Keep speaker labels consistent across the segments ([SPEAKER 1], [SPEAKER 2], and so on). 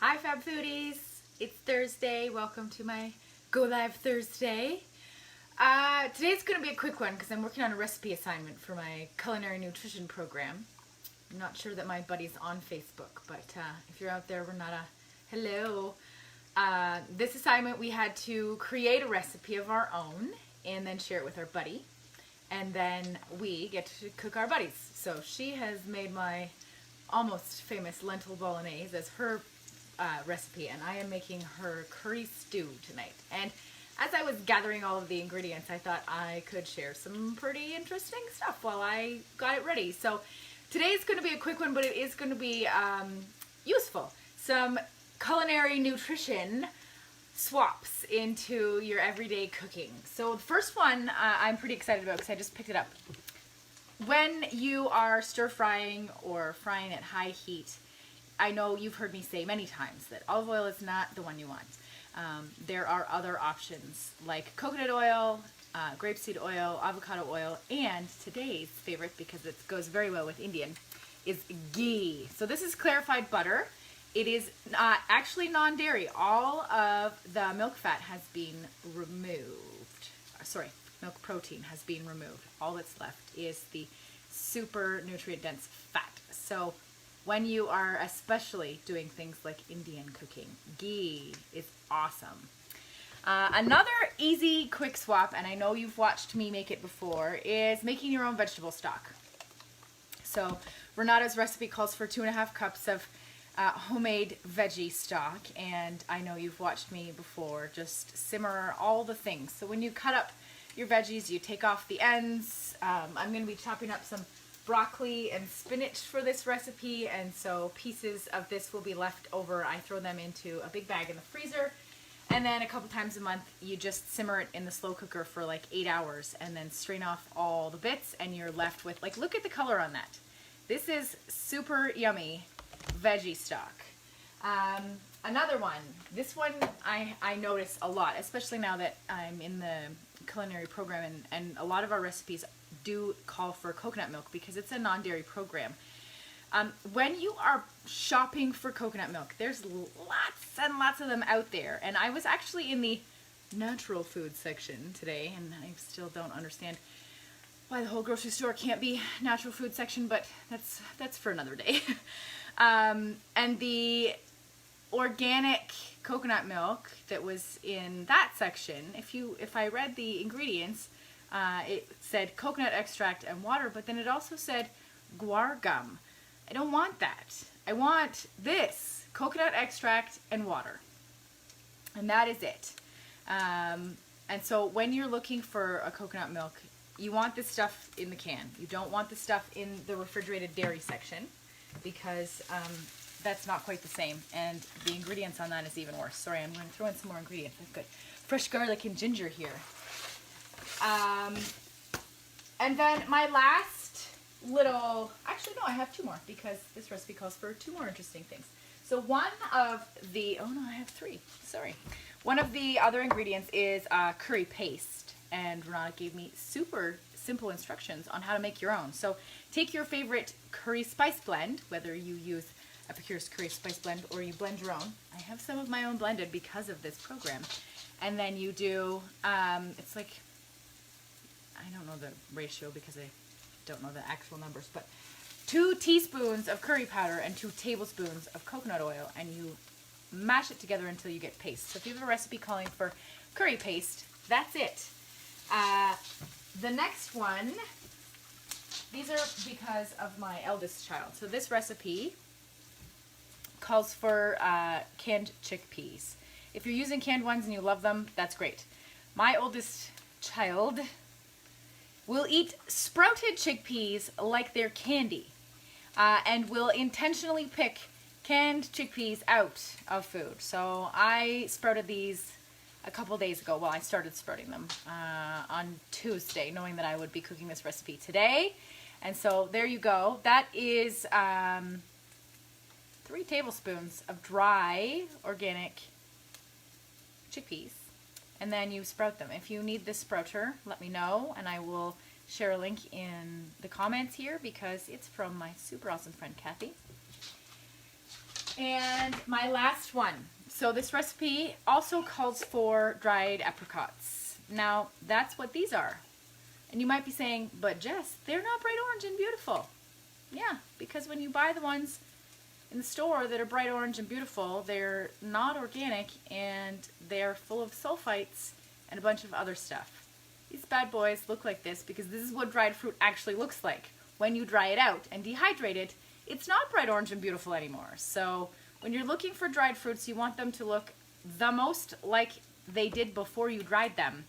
[SPEAKER 1] Hi Fab Foodies! It's Thursday. Welcome to my Go Live Thursday. Today's going to be a quick one because I'm working on a recipe assignment for my Culinary Nutrition program. I'm not sure that my buddy's on Facebook, but if you're out there, Renata, hello. This assignment we had to create a recipe of our own and then share it with our buddy. And then we get to cook our buddies. So she has made my almost famous lentil bolognese as her recipe, and I am making her curry stew tonight. And as I was gathering all of the ingredients, I thought I could share some pretty interesting stuff while I got it ready. So today's going to be a quick one, but it is going to be useful. Some culinary nutrition swaps into your everyday cooking. So the first one I'm pretty excited about because I just picked it up. When you are stir frying or frying at high heat, I know you've heard me say many times that olive oil is not the one you want. There are other options like coconut oil, grapeseed oil, avocado oil, and today's favorite, because it goes very well with Indian, is ghee. So this is clarified butter. It is actually non-dairy. All of the milk fat has been removed. Sorry, milk protein has been removed. All that's left is the super nutrient-dense fat. So when you are especially doing things like Indian cooking, ghee is awesome. Another easy quick swap, and I know you've watched me make it before, is making your own vegetable stock. So Renata's recipe calls for 2.5 cups of homemade veggie stock, and I know you've watched me before just simmer all the things. So when you cut up your veggies, you take off the ends. I'm going to be chopping up some broccoli and spinach for this recipe, and so pieces of this will be left over. I throw them into a big bag in the freezer, and then a couple times a month you just simmer it in the slow cooker for like 8 hours and then strain off all the bits, and you're left with, like, look at the color on that. This is super yummy veggie stock. Another one, this one I notice a lot, especially now that I'm in the culinary program, and a lot of our recipes do call for coconut milk because it's a non-dairy program. When you are shopping for coconut milk, there's lots and lots of them out there, and I was actually in the natural food section today, and I still don't understand why the whole grocery store can't be natural food section, but that's for another day. And the organic coconut milk that was in that section, if I read the ingredients, it said coconut extract and water, but then it also said guar gum. I don't want that. I want this, coconut extract and water. And that is it. And so when you're looking for a coconut milk, you want this stuff in the can. You don't want the stuff in the refrigerated dairy section, because that's not quite the same, and the ingredients on that is even worse. Sorry, I'm going to throw in some more ingredients. I've got fresh garlic and ginger here. And then my last little, actually no, I have 2 more, because this recipe calls for 2 more interesting things. So one of the, oh no, I have 3, sorry. One of the other ingredients is curry paste, and Renata gave me super simple instructions on how to make your own. So take your favorite curry spice blend, whether you use Epicurus curry spice blend or you blend your own. I have some of my own blended because of this program. And then you do, it's like, I don't know the ratio because I don't know the actual numbers, but 2 teaspoons of curry powder and 2 tablespoons of coconut oil, and you mash it together until you get paste. So if you have a recipe calling for curry paste, that's it. The next one, these are because of my eldest child. So this recipe calls for canned chickpeas. If you're using canned ones and you love them, that's great. My oldest child will eat sprouted chickpeas like they're candy, and will intentionally pick canned chickpeas out of food. So I sprouted these a couple days ago. Well, I started sprouting them on Tuesday, knowing that I would be cooking this recipe today. And so there you go. That is 3 tablespoons of dry organic chickpeas, and then you sprout them. If you need this sprouter, let me know, and I will share a link in the comments here because it's from my super awesome friend Kathy. And my last one. So this recipe also calls for dried apricots. Now, that's what these are. And you might be saying, but Jess, they're not bright orange and beautiful. Yeah, because when you buy the ones in the store that are bright orange and beautiful, they're not organic and they're full of sulfites and a bunch of other stuff. These bad boys look like this because this is what dried fruit actually looks like. When you dry it out and dehydrate it, it's not bright orange and beautiful anymore. So when you're looking for dried fruits, you want them to look the most like they did before you dried them,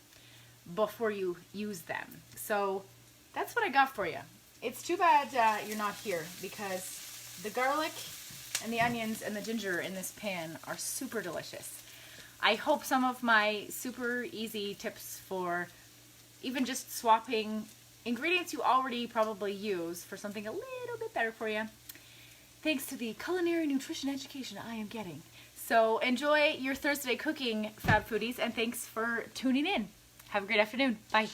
[SPEAKER 1] before you use them. So that's what I got for you. It's too bad you're not here because the garlic and the onions and the ginger in this pan are super delicious. I hope some of my super easy tips for even just swapping ingredients you already probably use for something a little bit better for you, thanks to the culinary nutrition education I am getting. So enjoy your Thursday cooking, Fab Foodies, and thanks for tuning in. Have a great afternoon. Bye.